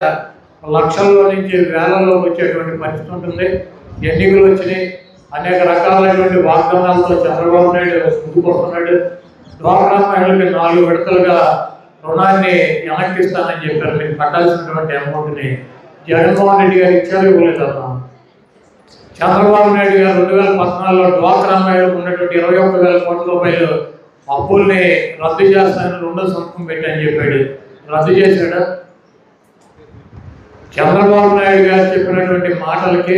లక్షల్లో నుంచి వేలల్లో వచ్చేటువంటి పరిస్థితి ఉంటుంది. ఎన్నికలు వచ్చినాయి, అనేక రకాలైనటువంటి వాగ్దానాలతో చంద్రబాబు నాయుడు ముందుకు వస్తున్నాడు. డ్వాక్రా మహిళలకి 4 విడతలుగా రుణాన్ని వెనక్కిస్తానని చెప్పారు. మీరు కట్టాల్సినటువంటి అమౌంట్ని జగన్మోహన్ రెడ్డి గారు ఇచ్చారు, ఇవ్వలేదమ్మా. చంద్రబాబు నాయుడు గారు 2014లో డ్వాక్రా మహిళలకు ఉన్నటువంటి 21,000 కోట్ల రూపాయలు అప్పుల్ని రద్దు చేస్తానని 2వ సంతకం పెట్టని చెప్పాడు. రద్దు చేశాడు. చంద్రబాబు నాయుడు గారు చెప్పినటువంటి మాటలకి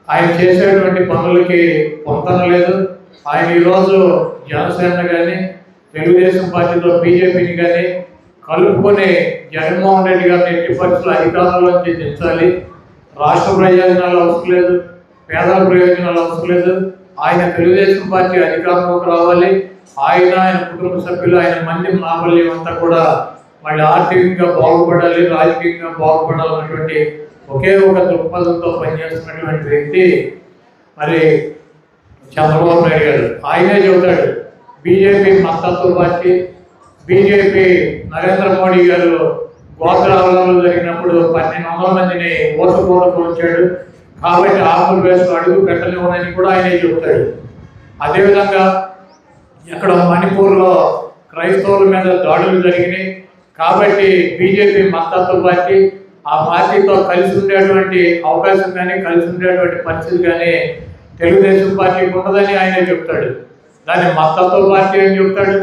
ఆయన చేసేటువంటి పనులకి పొంతన లేదు. ఆయన ఈరోజు జనసేన కానీ తెలుగుదేశం పార్టీతో బీజేపీని కానీ కలుపుకొని జగన్మోహన్ రెడ్డి గారిని ఎట్టి పరిస్థితులు అధికారంలోంచి దించాలి. రాష్ట్ర ప్రయోజనాలు అవసరం లేదు, పేదల ప్రయోజనాలు అవసరం లేదు. ఆయన తెలుగుదేశం పార్టీ అధికారంలోకి రావాలి. ఆయన కుటుంబ సభ్యులు, ఆయన మంది మామూల్యం అంతా కూడా మళ్ళీ ఆర్థికంగా బాగుపడాలి, రాజకీయంగా బాగుపడాలన్నటువంటి ఒకే ఒక దృక్పథంతో పనిచేస్తున్నటువంటి వ్యక్తి మరి చంద్రబాబు నాయుడు గారు. ఆయనే చెబుతాడు, బీజేపీ మతత్వ పార్టీ, బీజేపీ నరేంద్ర మోడీ గారు గోత్రాలలో జరిగినప్పుడు 1200 మందిని ఓటుకోవడానికి వచ్చాడు కాబట్టి ఆంధ్రప్రదేశ్లో అడుగు పెట్టలేమని కూడా ఆయనే చెబుతాడు. అదేవిధంగా ఇక్కడ మణిపూర్లో క్రైస్తవుల మీద దాడులు జరిగినాయి కాబట్టి బీజేపీ మతత్వ పార్టీ, ఆ పార్టీతో కలిసి ఉండేటువంటి అవకాశం కానీ కలిసి ఉండేటువంటి పరిస్థితి కానీ తెలుగుదేశం పార్టీకి ఉండదని ఆయనే చెప్తాడు. దాన్ని మతత్వ పార్టీ అని చెప్తాడు,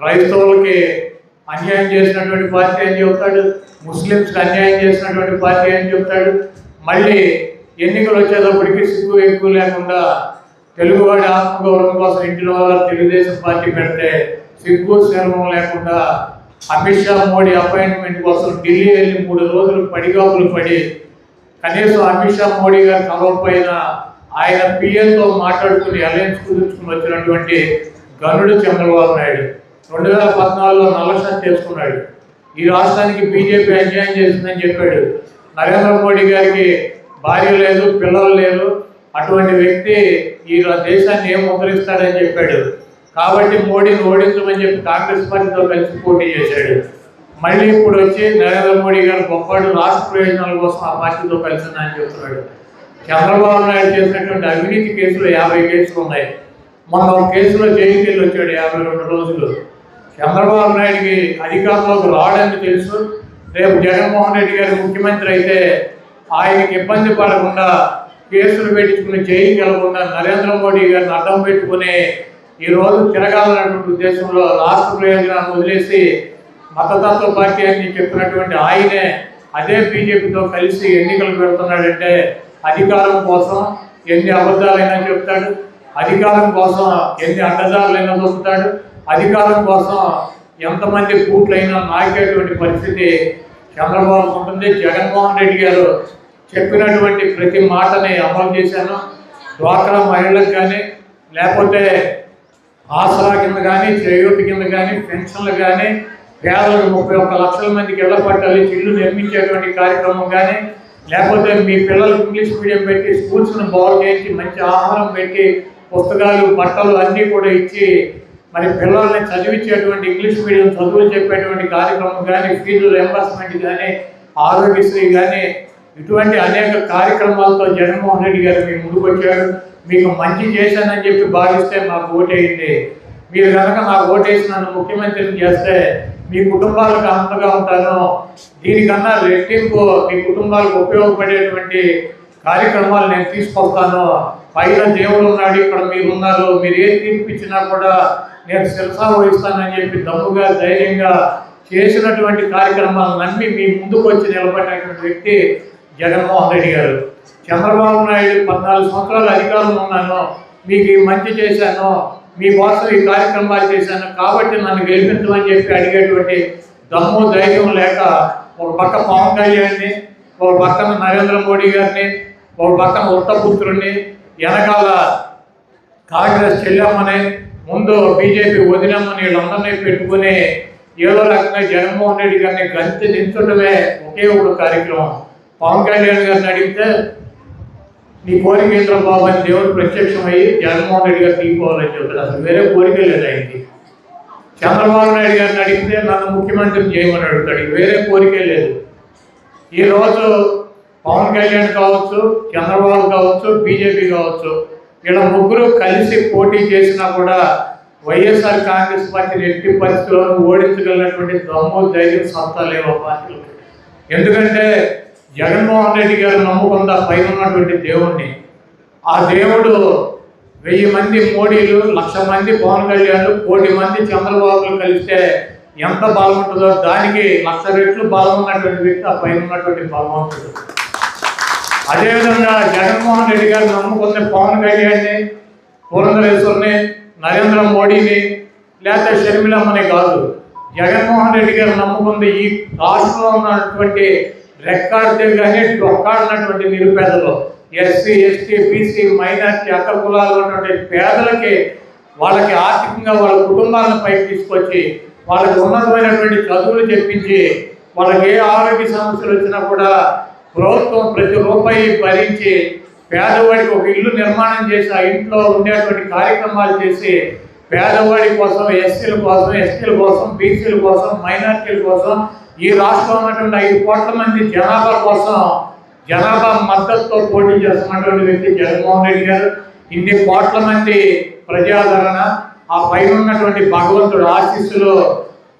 క్రైస్తవులకి అన్యాయం చేసినటువంటి పార్టీ అని చెప్తాడు, ముస్లిమ్స్కి అన్యాయం చేసినటువంటి పార్టీ అని చెప్తాడు. మళ్ళీ ఎన్నికలు వచ్చేటప్పటికి సిగ్గు ఎక్కువ లేకుండా తెలుగువాడి ఆత్మగౌరవం కోసం ఇంటిలో తెలుగుదేశం పార్టీ పెడితే సిగ్గు శర్మం లేకుండా అమిత్ షా మోడీ అపాయింట్మెంట్ కోసం ఢిల్లీ వెళ్ళి 3 రోజులు పడిగాపులు పడి కనీసం అమిత్ షా మోడీ గారు కలవకపోయినా ఆయన పిఎల్తో మాట్లాడుకుని అలయన్స్ కుదుర్చుకుని వచ్చినటువంటి గనుడు చంద్రబాబు నాయుడు. 2014లో నల్లషం చేసుకున్నాడు. ఈ రాష్ట్రానికి బీజేపీ అన్యాయం చేసిందని చెప్పాడు. నరేంద్ర మోడీ గారికి భార్య లేదు, పిల్లలు లేరు. అటువంటి వ్యక్తి ఈ దేశాన్ని ఏం ముద్రిస్తాడని చెప్పాడు. కాబట్టి మోడీని ఓడించమని చెప్పి కాంగ్రెస్ పార్టీతో కలిసి పోటీ చేశాడు. మళ్ళీ ఇప్పుడు వచ్చి నరేంద్ర మోడీ గారు గొప్పవాడు, రాష్ట్ర ప్రయోజనాల కోసం ఆ పార్టీతో కలిసి అని చెప్తున్నాడు. చంద్రబాబు నాయుడు చేసినటువంటి అవినీతి కేసులు 50 కేసులు ఉన్నాయి. మొన్న ఒక కేసులో జైలుకి వెళ్ళి వచ్చాడు 52 రోజులు. చంద్రబాబు నాయుడికి అధికారంలోకి రావడానికి తెలుసు. రేపు జగన్మోహన్ రెడ్డి గారు ముఖ్యమంత్రి అయితే ఆయనకి ఇబ్బంది పడకుండా కేసులు పెట్టించుకుని జైలుకి వెళ్లకుండా నరేంద్ర మోడీ గారిని అడ్డం పెట్టుకుని ఈరోజు తిరగాలన్నటువంటి ఉద్దేశంలో రాష్ట్ర ప్రయోజనాన్ని వదిలేసి మతతత్వ పార్టీ అని చెప్పినటువంటి ఆయనే అదే బీజేపీతో కలిసి ఎన్నికలు పెడుతున్నాడంటే అధికారం కోసం ఎన్ని అబద్ధాలైనా చెప్తాడు, అధికారం కోసం ఎన్ని అడ్డదారులైనా దొరుకుతాడు, అధికారం కోసం ఎంతమంది కూట్లైనా నాకేటువంటి పరిస్థితి చంద్రబాబు ఉంటుంది. జగన్మోహన్ రెడ్డి గారు చెప్పినటువంటి ప్రతి మాటని అమలు చేశాను. డ్వాక్రా మహిళలకు కానీ లేకపోతే ఆసరా కింద కానీ చేయూత కింద కానీ పెన్షన్లు కానీ పేదలకు 31 లక్షల మందికి ఇళ్ల పట్టాలి ఇల్లు నిర్మించేటువంటి కార్యక్రమం కానీ లేకపోతే మీ పిల్లలకు ఇంగ్లీష్ మీడియం పెట్టి స్కూల్స్ను బాగు చేయించి మంచి ఆహారం పెట్టి పుస్తకాలు బట్టలు అన్నీ కూడా ఇచ్చి మరి పిల్లల్ని చదివించేటువంటి ఇంగ్లీష్ మీడియం చదువులు చెప్పేటువంటి కార్యక్రమం కానీ ఫీజు రియంబర్స్మెంట్ కానీ ఆరోగ్యశ్రీ కానీ ఇటువంటి అనేక కార్యక్రమాలతో జగన్మోహన్ రెడ్డి గారు మీ ముందుకు వచ్చాడు. మీకు మంచి చేశానని చెప్పి భావిస్తే మాకు ఓటేయండి. మీరు కనుక నాకు ఓటేసి నన్ను ముఖ్యమంత్రిని చేస్తే మీ కుటుంబాలకు అంతగా ఉంటాను. దీనికన్నా రెట్టింపు మీ కుటుంబాలకు ఉపయోగపడేటువంటి కార్యక్రమాలు నేను తీసుకొస్తాను. పైన దేవుడు ఉన్నాడు, ఇక్కడ మీరు ఉన్నారు, మీరు ఏం తీర్పిచ్చినా కూడా నేను శిరసా వహిస్తానని చెప్పి దమ్ముగా ధైర్యంగా చేసినటువంటి కార్యక్రమాలు నమ్మి మీ ముందుకు వచ్చి నిలబడినటువంటి వ్యక్తి జగన్మోహన్ రెడ్డి గారు. చంద్రబాబు నాయుడు 14 సంవత్సరాలు అధికారంలో ఉన్నాను, మీకు ఈ మంచి చేశాను, మీకోసం ఈ కార్యక్రమాలు చేశాను కాబట్టి నన్ను గెలిపించమని చెప్పి అడిగేటువంటి దమ్ము ధైర్యం లేక ఒక పక్క పవన్ కళ్యాణ్ని, ఒక పక్కన నరేంద్ర మోడీ గారిని, ఒక పక్కన ఉత్తపుత్రుడిని, వెనకాల కాంగ్రెస్ చెల్లెమ్మని, ముందు బీజేపీ వదినమ్మని వీళ్ళందరినీ పెట్టుకుని ఏదో రకంగా జగన్మోహన్ రెడ్డి గారిని గంతి దించడమే ఒకే ఒక కార్యక్రమం. పవన్ కళ్యాణ్ గారిని అడిగితే నీ కోరిక ఏంద్ర బాబు అని దేవుడు ప్రత్యక్షమయ్యి జగన్మోహన్ రెడ్డి గారు తీసుకోవాలని చెప్తారు. అసలు వేరే కోరిక లేదు ఆయనకి. చంద్రబాబు నాయుడు గారిని అడిగితే నన్ను ముఖ్యమంత్రిని చేయమని అడుగుతాడు, వేరే కోరికే లేదు. ఈరోజు పవన్ కళ్యాణ్ కావచ్చు, చంద్రబాబు కావచ్చు, బీజేపీ కావచ్చు, ఇలా ముగ్గురు కలిసి పోటీ చేసినా కూడా వైఎస్ఆర్ కాంగ్రెస్ పార్టీని ఎట్టి పరిస్థితుల్లో ఓడించగలిగినటువంటి దమ్ము, ధైర్యం, సత్తా లేవు ఆ పార్టీలు. ఎందుకంటే జగన్మోహన్ రెడ్డి గారు నమ్ముకుందా పైన ఉన్నటువంటి దేవుణ్ణి. ఆ దేవుడు 1000 మంది మోడీలు, 1,00,000 మంది పవన్ కళ్యాణ్, 1,00,00,000 మంది చంద్రబాబులు కలిస్తే ఎంత బలం ఉంటుందో దానికి 1,00,000 రెట్లు బలం ఉన్నటువంటి వ్యక్తి ఆ పైన ఉన్నటువంటి బలవంతుడు. అదేవిధంగా జగన్మోహన్ రెడ్డి గారు నమ్ముకున్న పవన్ కళ్యాణ్ని, పురంధరేశ్వరిని, నరేంద్ర మోడీని, లేకపోతే షర్మిలమ్మని కాదు, జగన్మోహన్ రెడ్డి గారు నమ్ముకుంది ఈ రాష్ట్రంలో ఉన్నటువంటి రెక్కాడితే కానీ డొక్కాడినటువంటి నిరుపేదలు, ఎస్సీ, ఎస్టీ, బీసీ, మైనార్టీ, అగ్ర కులాలు ఉన్నటువంటి పేదలకి వాళ్ళకి ఆర్థికంగా వాళ్ళ కుటుంబాలను పైకి తీసుకొచ్చి వాళ్ళకి ఉన్నతమైనటువంటి చదువులు చెప్పించి వాళ్ళకి ఏ ఆరోగ్య సమస్యలు వచ్చినా కూడా ప్రభుత్వం ప్రతి రూపాయి భరించి పేదవాడికి ఒక ఇల్లు నిర్మాణం చేసి ఆ ఇంట్లో ఉండేటువంటి కార్యక్రమాలు చేసి పేదవాడి కోసం, ఎస్సీల కోసం, ఎస్టీల కోసం, బీసీల కోసం, మైనార్టీల కోసం, ఈ రాష్ట్రంలో ఉన్నటువంటి 5 కోట్ల మంది జనాభా కోసం జనాభా మద్దతుతో పోటీ చేస్తున్నటువంటి వ్యక్తి జగన్మోహన్ రెడ్డి గారు. ఇన్ని కోట్ల మంది ప్రజాదరణ, ఆ పైన ఉన్నటువంటి భగవంతుడు ఆశీస్సులు,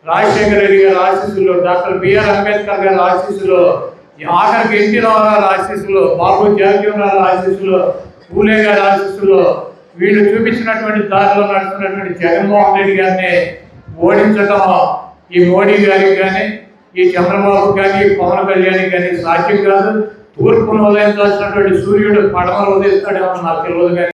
రాజశేఖర రెడ్డి గారి ఆశీస్సులు, డాక్టర్ బిఆర్ అంబేద్కర్ గారి ఆశీస్సులు, ఆఖరికి ఎన్టీ రామారావు ఆశీస్సులు, బాబు జగజీవనరావు ఆశీస్సులు, పూలే గారి ఆశీస్సులు, వీళ్ళు చూపించినటువంటి దారిలో నడుస్తున్నటువంటి జగన్మోహన్ రెడ్డి గారిని ఓడించడం ఈ మోడీ గారికి కానీ, ఈ చంద్రబాబు కానీ, పవన్ కళ్యాణ్ కానీ సాధ్యం కాదు. తూర్పును ఉదయించాల్సినటువంటి సూర్యుడు పడమలు ఉదయిస్తాడేమో నాకు తెలియదు కానీ